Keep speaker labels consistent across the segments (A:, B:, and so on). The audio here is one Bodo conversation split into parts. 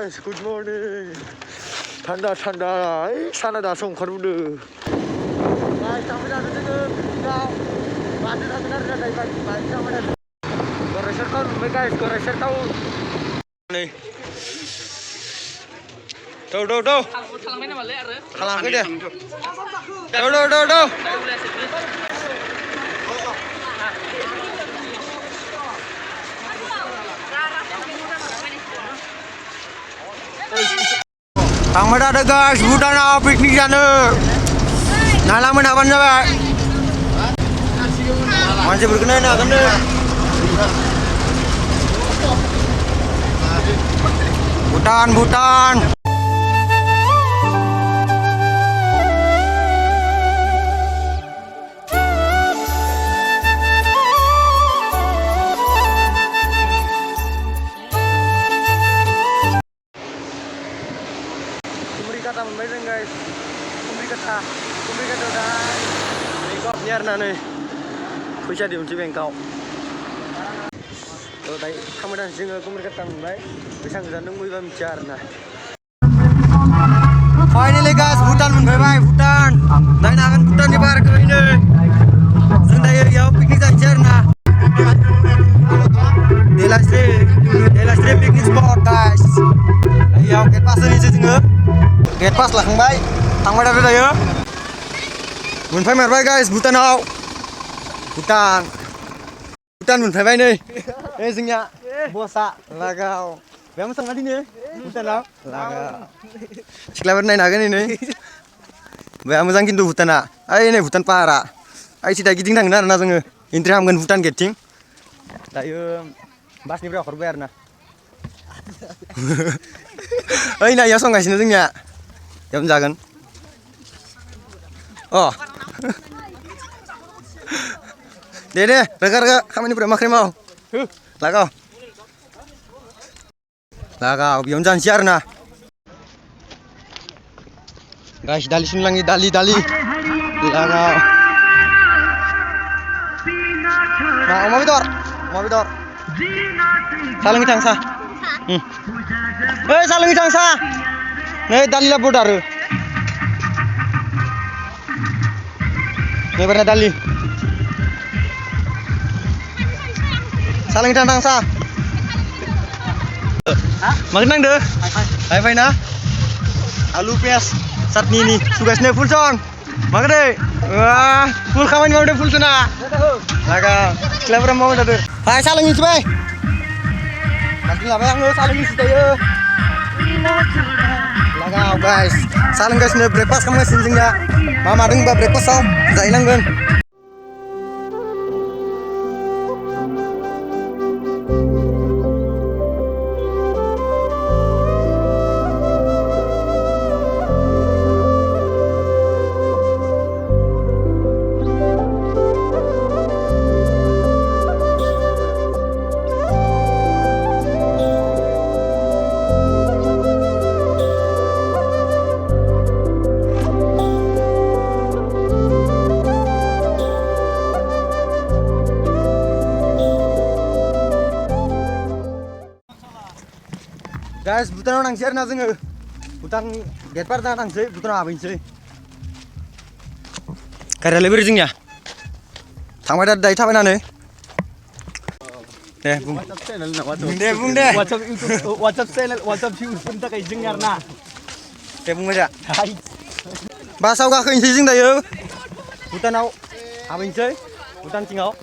A: guys, good morning. Thanda, sana dah song kharude. Guys, kami dah ada kau. Masih dah benar dah baik kami dah. Koreser kau, guys, koreser kau. Ni. Đâu.
B: Thằng mấy nó mà lẹ rồi.
A: Thằng cái gì? Đâu. Thằng mới ada guys, Bhutan picnic sana. Nala menawan coba. Masih berkenan nak kena. Bhutan. Kata membayar guys, kumbri kata udah rekod biar nane, kuisa di unci bengkau. Tuh tadi kamu dan singa kumbri kata membayar, bisa ngejandung gue bicara nah. Finally guys, Bhutan membayar Bhutan, dan akan Bhutan di park ini. Sudah ya piknik saja nah. Delastre piknik spot guys. Ya oke pas ini singa. Get pas lah Kang Bay. Tang Bay ada ya. Mun phai mer bay guys, Bhutan nào. Bhutan mun phai bay này. Ê dừng nhá. Bosa lagao. Béo sang đi nè. Bhutan nào? Lagao. Clever này na cái này. Béo sang kintu Bhutan à. Ai này Bhutan para. Ai sida giting nang na jeng. Intri hamgan Bhutan geting. Dayo bas ni bro korber na. Ai na ya song gaisino jengnya. Jam jagan. Oh. Dede, rega kami ini berapa mau? Lagau, biar jangan siar nah. Guys, dali sini lagi, dali. Lagau. Nah, mau bitor. Saling tangsa. Saling tangsa. Nih dali lah bodar. Nih pernah dali. Saling tantang sa. Makin nang deh. Hai na. Alu pias chutney ni. Sugasnya full song. Makan deh. Wah, full kawan mau deh full sana. Laga. Clever mau deh. Hai saling isi bay. Nanti lah bayang lo saling isi deh. Lagau guys, saling guys nih breakfast kamu sinjingnya. Mama deng breakfast sao, dậy langgan. Guys, Bhutan orang share nasi nge. Bhutan get par nang sih, Bhutan apa sih? Karya lebih ringnya. Thang bay dari thang bay nane. Bung. Bung deh.
B: WhatsApp channel, WhatsApp view pun tak kayak jengar nah.
A: Bung aja. Bahasa gak kayak sih dah Bhutan nào? Apa sih? Bhutan tinggal.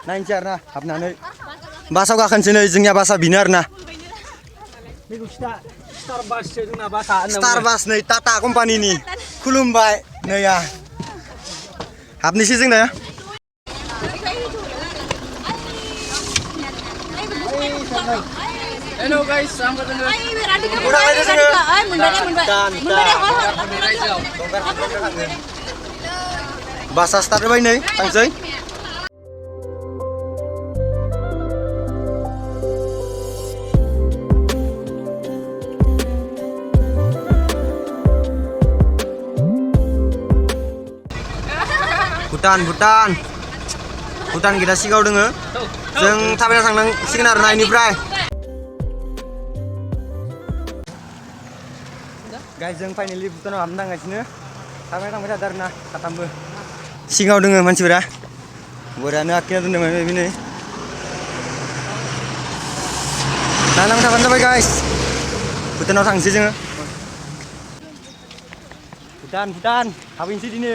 A: Nang share nah, apa nane? Bahasa gak kayak sih jengnya bahasa binar nah. Starbus nih Tata company nih. Kulumbai nih ya. Habis sih ya.
B: Hello guys, sampai ketemu.
A: Udah aja sih. Bahasa start bay nih, tangsi. Bhutan kita sigau dong जों थाबायना थांनांसिगोन आरो ना इनिफ्राय Guys, जों फाइनालि भुटानाव हाबनो थांगासिनो थांबाय थादों आरोना साथामबो सिगाङाव दोङो मानसिफोरा बरियानो आखिना दोनदों बेनो नायलांबाय थाबानो जाबाय गाइस भुटानाव थांसै जोङो भुटान हाबहैनोसै दिनै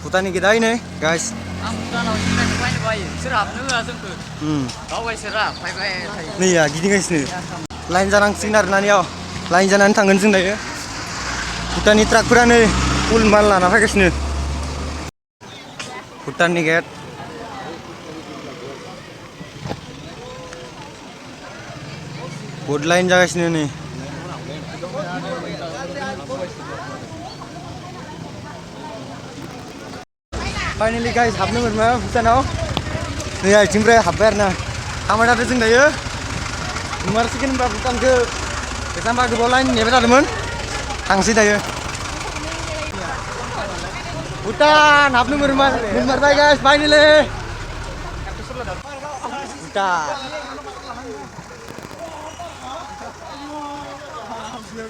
A: भुटाननि गेटआ नै गाइस
B: आं भुटानाव जिरायनो बायनो बायो सोर हाबनो होआ जोंखौ गावबाय सोरा फैबाय थायो
A: नैया गिदिंगासिनो लाइन जानांसिगोन आरोना नैयाव लाइन जानानै थांगोन जों दायो भुटाननि ट्राकफोरा नै फुल माल लाना फैगासिनो भुटाननि गेट बहुद लाइन जागासिनो नै फाइनालि गाइस हाबनो मोनबाय भुटानाव नै आथिंनिफ्राय हाबबाय आरोना थांबाय थादों जों दायो नुमारसिगोन होनबा भुटानखौ बेसेबांबा गोबाव लाइन नेबाय थादोंमोन थांसै दायो भुटान हाबनो मोनमारबाय गाइस फाइनालि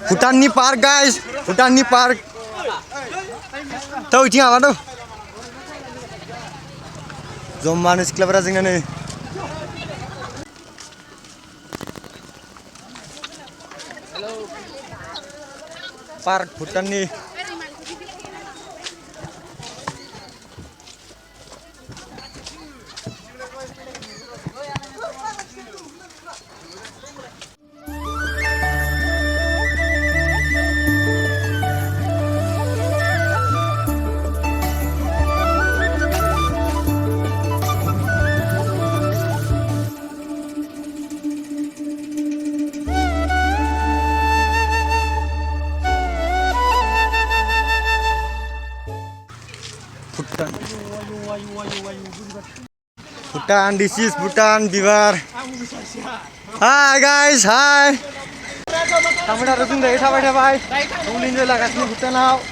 A: भुटाननि पार्क गाइस भुटाननि पार्क इथिं हाबा दं जमानो सिख्लाफोरा जोंना नै पार्क भुटाननि Bhutan, this is Bhutan, Bibar. Hi guys, hi. Kami harus dari tabai. Ulin je lagas ni Bhutanau.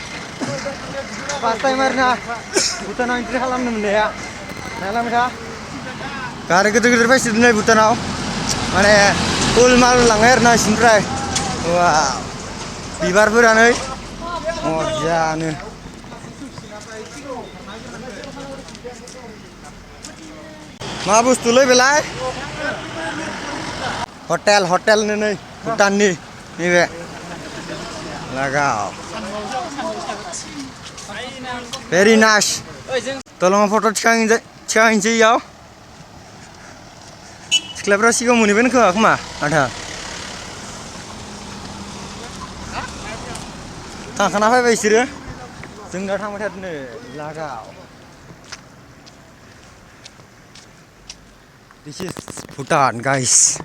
A: Pasta imarna. Bhutanau entry halam namanya ya. Halam dah. Karena kita pasti di Bhutanau. Mana full mal langer na simprai. Wow. Bibar berani. Oh jangan. मा बुस्थु लै बेलाय हटेल नै भुटाननि नैबे लागाव भेरि नाइस तलङाव फट' थिखांहैनोसै इयाव सिख्लाफ्रा सिगाङाव मोनहैबाय खोमा आधा थांखाना फैबाय बिसोरो जों दा थांबाय थादों नै लागाव This is Bhutan, guys.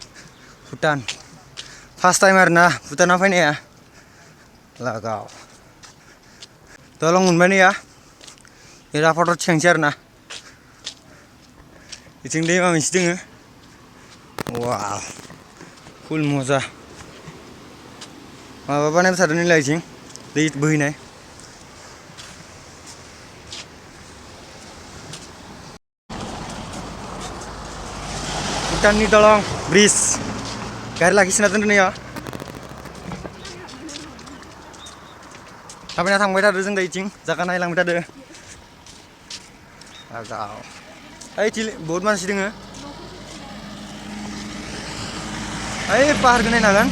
A: Bhutan. First time arena Bhutan apa ini ya? Lagau. Tolong unbani ya. Ira foto cengcer na. Icing deh mami sedeng. Wow. Full moza. Ma bapak nih bisa nilai cing. Di bui nih. Bhutanनि दलं ब्रिज गारि लाखिसिना दोनदों या थाबायना थांबाय थादों जों दा इथिं जागा नायलांबाय थादों आगाव ओइथिं बहुत मानसि दोङो ओइ पाहारखौ नायनो हागोन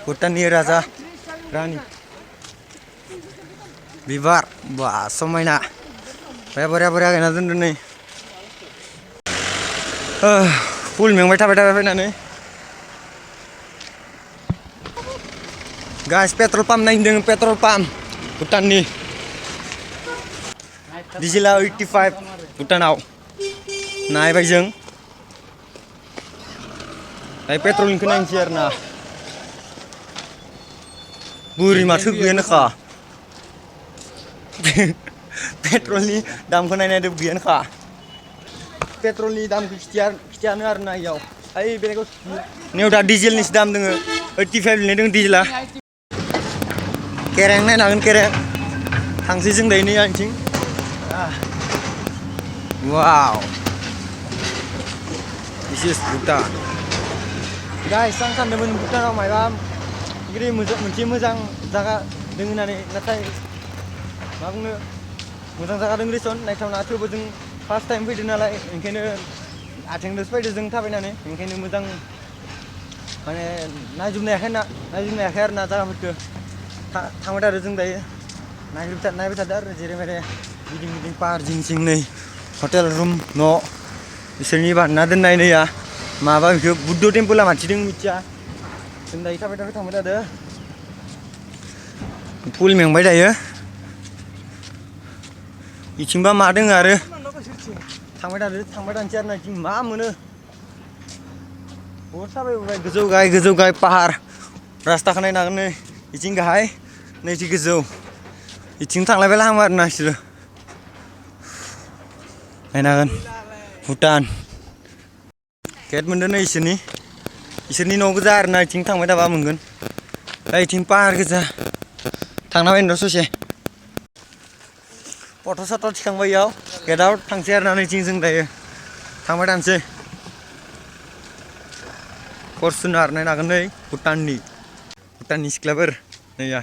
A: भुटाननि राजा रानि बिबार wah समायना बरिया गायना दोनदों नै फुल मेंबाय थाबाय फैनानै गाइस पेट्रल पाम्प नायदों पेट्रल पाम्प भुटाननि डिजेला 85 भुटानाव नायबाय जों दाय पेट्रलनिखौ नायनोसै आरोना बुरि माथो गैयानोखा पेट्रलनि दामखौ नायनायदो गैयानोखा पेट्रलनि दामखौ खिथियानो आरोना इयाव ओइ बेलेगाव नेव दा डिजेलनिसो दाम दोङो 85 लिरनाय दोङो डिजेला केरें नायनो हागोन केरें थांसै जों दायो नै आंथिं Wow. This is Bhutan. Guys, आं सानदोंमोन भुटानाव मायबा बिदि मोनसे मोजां जायगा दङ होननानै नाथाय मा बुंनो मोजां जायगा दङ रेसन नायथावना थेवबो जों फार्स्ट टाइम फैदों नालाय ओंखायनो आथिंजोंसो फैदों जों थाबायनानै ओंखायनो मोजां माने नायजोबनो हायाखै आरो ना जायगाफोरखौ थांबाय थादों जों दायो नायबाय थादों आरो जेरै माने गिदिं पाहार जिं जिं नै हटेल रुम न' बिसोरनि बानायना दोननाय नैया माबा बेखौ बुद्ध टेम्पोला मानसिदों मिथिया जों दायो थांबाय थादों फुल मेंबाय दायो इथिंबा मा दङ आरो थांबाय थानोसै आरो ना इथिं मा मोनो बहुत थाबायबोबाय गोजौ गाहाय पाहार रास्ताखौ नायनो हागोन नै इथिं गाहाय नैथिं गोजौ इथिं थांलायबाय लाहामो आरो ना बिसोरो नायनो हागोन भुटान गेट मोनदों नै इसोरनि न' गोजा आरो ना इथिं थांबाय थाबा मोनगोन दा इथिं पाहार गोजा थांना फैनो र' ससे फट' सट' थिखांबाय इयाव गेटआव थांसै आरो ना नैथिं जों दायो थांबाय थानोसै फरचुनार नायनो हागोन नै भुटाननि सिख्लाफोर नैया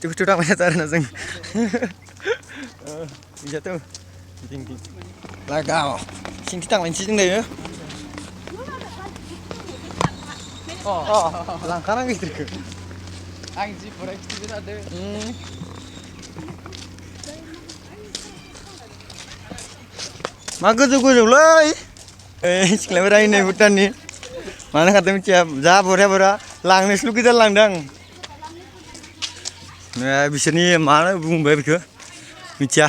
A: खिथु थांबाय थादों आरो ना जों बिजाथ' लागाव सिंथि थांलायनोसै जों दायो लांखानांगौ इसोरखौ
B: आं जि फराय खिथिबाय थादों
A: मा गोजौलै सिख्लाफोरा नै भुटाननि मानो खालामदों मिथिया जा बरिया लांनोसो लुगैदों लांदों आं बिसोरनि मा बुंबाय बेखौ मिथिया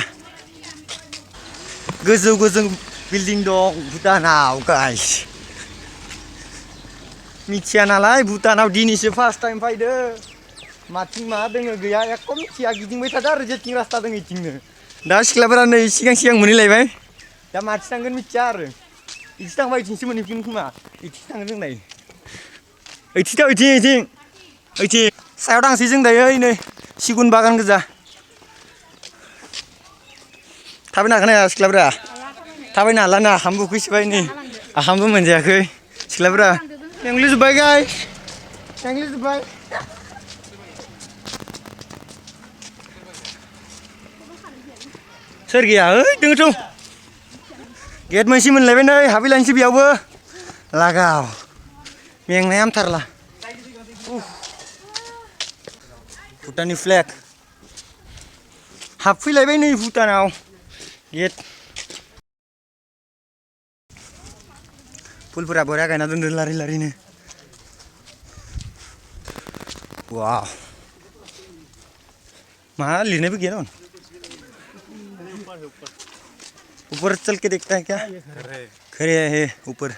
A: गोजौ बिल्डिं दं भुटानाव गाइस मिथिया नालाय भुटानाव दिनैसो फार्स्ट टाइम फैदो माथिं मा दोङो गैया एख' मिथिया गिदिंबाय थादों आरो जेथिं रास्ता दङ इथिंनो दा सिख्लाफोरा नै सिगां मोनहैलायबाय दा माथिं थांगोन मिथिया आरो इथिं थांबा इथिंसो मोनहैफिनगोन खोमा इथिं थांगोन जों दायो इथिं सायाव थांसै जों दायो नै सिगुन बागान गोजा थाबायनो हागोन ना सिख्लाफोरा थाबायनो हाला ना आखामबो उखैसोबाय नै आखामबो मोनजायाखै सिख्लाफोरा मेंग्लिजोब्बाय गाइस सोर गैया ओइ दोङोथ' गेट मोनसे मोनलायबाय नै हाबहैलायनोसै बेयावबो लागाव मेंनाया हामथारला भुटाननि फ्लेग हाबफैलायबाय नै भुटानाव गेट फुलफोरा बरिया गायना दोनदों लारिनो वाव मा लिरनायबो गैया दं ऊपर चल के देखता है क्या खरे है ऊपर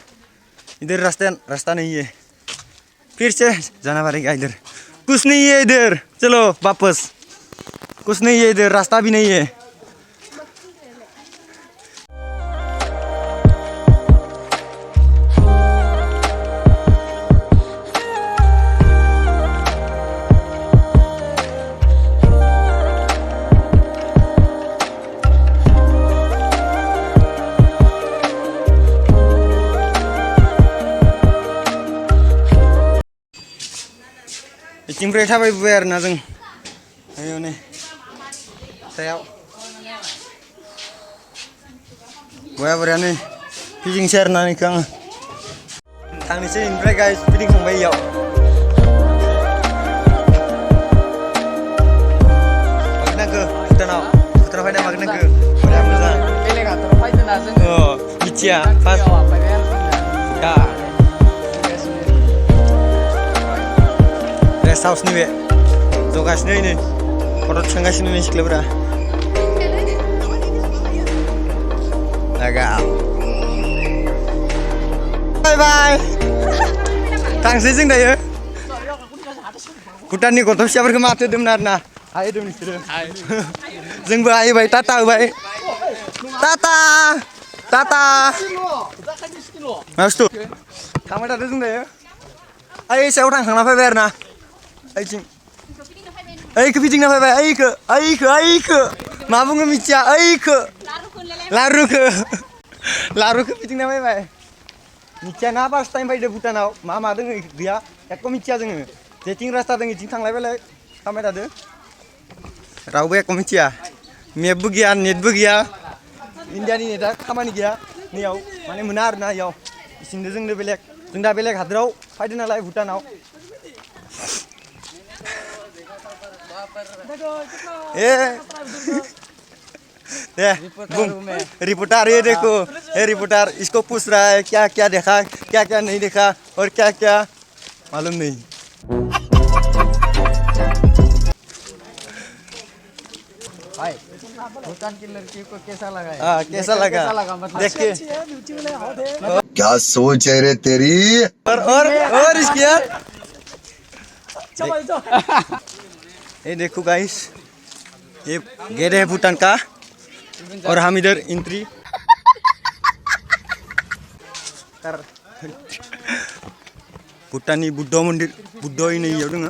A: इधर रास्ता नहीं है फिर से जाना पड़ेगा इधर कुछ नहीं है इधर चलो वापस कुछ नहीं है इधर रास्ता भी नहीं है इथिंनिफ्राय थाबायबोबाय आरो ना जों आयौ नै सायाव बरिया नै फिदिंसै आरो ना नैखौ आङो थांनोसै ओमफ्राय गाइस फिदिंखांबाय इयाव मागोनांगो भुटानाव फैना मागोनांगो बरिया मोजां
B: बेलेग हादराव फैदोंना जों
A: मिथिया फार्स्ट दा रेस्ट हाउसनि बे जगासिनो नै फट' थिखांगासिनो नै सिख्लाफोरा बाय थांसै जों दायो भुटाननि गथ' फिसाफोरखौ माथो होदोंमोन आरो ना हायदों बिसोरो जोंबो हायबाय टाटा होबाय टाटा मा बुस्थु थांबाय थादों जों दायो ओइ सायाव थांखांना फैबाय आरो ना ओइथिं ओइखो फिदिंना फैबाय ओइखो मा बुङो मिथिया ओइखो लारुखो फिदिंना फैबाय मिथिया ना फार्स्ट टाइम फैदो भुटानाव मा दोङो गैया एख' मिथिया जोङो जेथिं रास्ता दङ इथिं थांलाय फैलाय खालामबाय थादो रावबो एख' मिथिया मेपबो गैया नेटबो गैया इन्डियानि नेटआ खामानि गैया नैयाव माने मोना आरोना इयाव इसोरजों जोंनो बेलेग जों दा बेलेग हादोराव फैदो नालाय भुटानाव ए बुं रिपोर्टर ये देखो ए रिपोर्टर इसको पूछ रहा है क्या क्या देखा क्या क्या नहीं देखा और क्या क्या मालूम नहीं
B: भाई भूटान की लड़की को कैसा लगा है?
A: हाँ कैसा लगा
B: मतलब
A: देख के
C: क्या सोच है रे तेरी
A: और इसकी यार ये देखो गाइस ये गेट है भूटान का और हम इधर एंट्री कर भूटाननि बुद्ध मन्दिर बुद्ध नै इयाव दोङो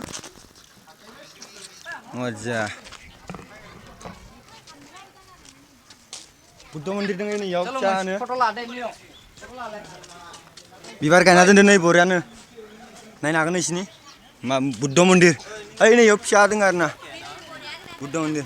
A: मजा बुद्ध मन्दिर दोङो नै इयाव फिसानो
B: फट' लादो नियाव
A: बिबार गायना दोनदो नै बरियानो नायनो हागोन नोंसिनि मा बुद्ध मन्दिर ओइ नै इयाव फिसा दोङो आरोना बुद्ध मन्दिर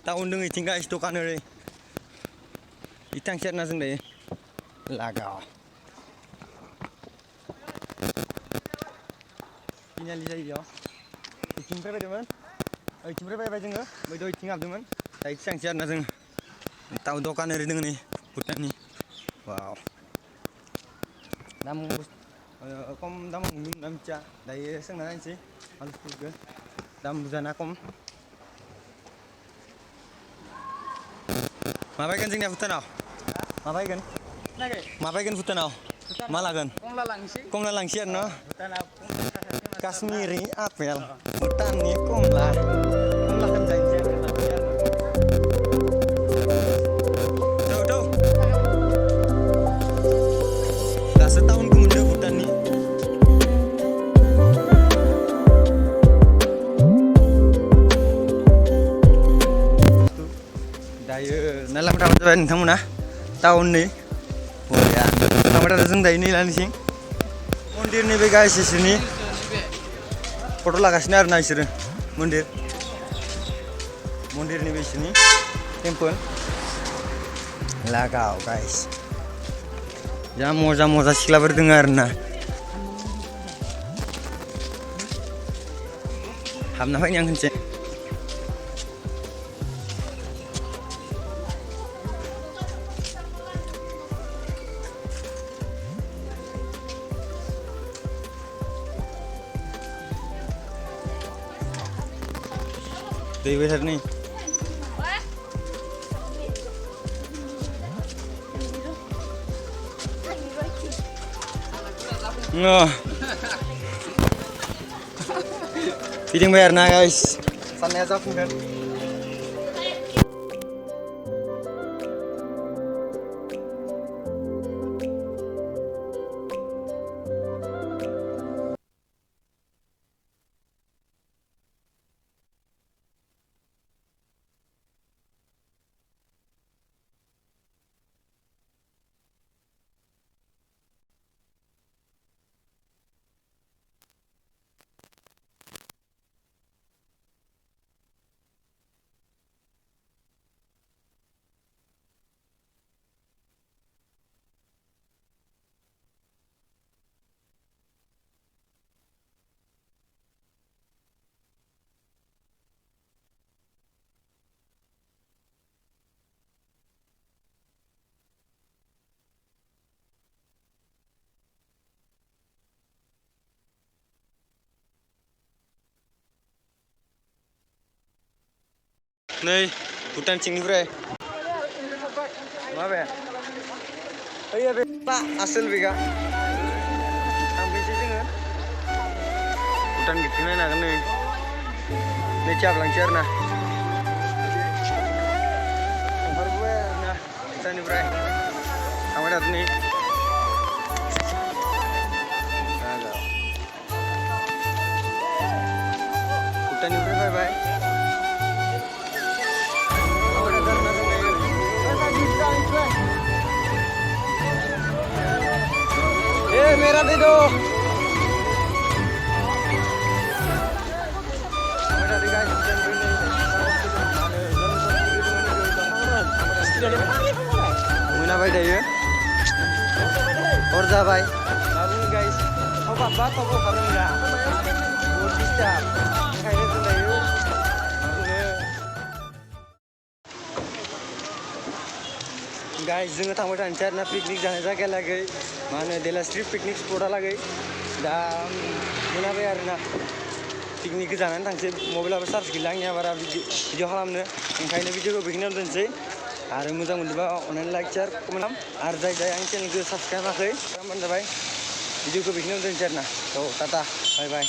A: टाउन दोङो इथिं गाइस दखान ओरै इथांसि आरोना जों दायो लागाव तिनालि जायो बेयाव इथिंनिफ्राय फैदोंमोन ओइथिंनिफ्राय फैबाय जोङो बैद' इथिं हाबदोंमोन दा इथिं थांसै आरोना जोङो टाउन दखान ओरै दोङो नै भुटाननि वाव दाम खम दाम मोनगोन मिथिया दायो सोंना नायनोसै मानसिफोरखौ दाम बुरजाना खम मा बायगोन जोंनिया भुटानाव मा बायगोन भुटानाव मा लागोन कमला लांसै आरो न' काश्मिरि आपेल भुटाननि कमलाखौनो जाहैनोसै दासो टाउनखौ मोनदों भुटाननि दायो नायलांबाय थाबानो जाबाय नोंथांमोना टाउननि बरिया थांबाय थादों जों दायो नैलानिसिं मन्दिरनि बे गाइस इसोरनि फट' लागासिनो आरोना इसोरो मन्दिरनि बे इसोरनि टेम्पोल लागाव गाइस जा मजा सिख्लाफोर दङ आरोना हाबना फैनि आं खनसे दै बैथारनि फिदिंबाय आरोना गाइस साननाया जाफुंगोन नै भुटान सिंनिफ्राय मा बे ओइ बे आसोल बेगा Hutan gitu nih nak nih. Ini cap langsir nah. Baru gue nah kita nih bre. Kamu lihat nih. Hutan nih bre bye bye. Merah itu. Muna भाई dah ya. Orza भाई. Lalu nih guys. Oh bapak toko bareng ya. Buat disap. Kayaknya tuh dah yuk. Guys, जोङो थांबाय थानोसै आरोना पिकनिक जानो जायगा लागै मा होनो देला स्ट्रिट पिकनिक स्पटआ लागै दा मोनाबाय आरोना पिकनिक जानानै थांसै मबाइलाबो चार्ज गैला आंनिया बारा भिडिअ खालामनो ओंखायनो भिडिअखौ बेखिनियावनो दोनसै आरो मोजां मोनदोंबा अननानै लाइक शेयार कमेन्ट खालाम आरो जाय आंनि चेनेलखौ साबसक्राइब खालामाखै खालामबानो जाबाय भिडिअखौ बेखिनियावनो दोनसै आरोना औ टाटा बाय बाय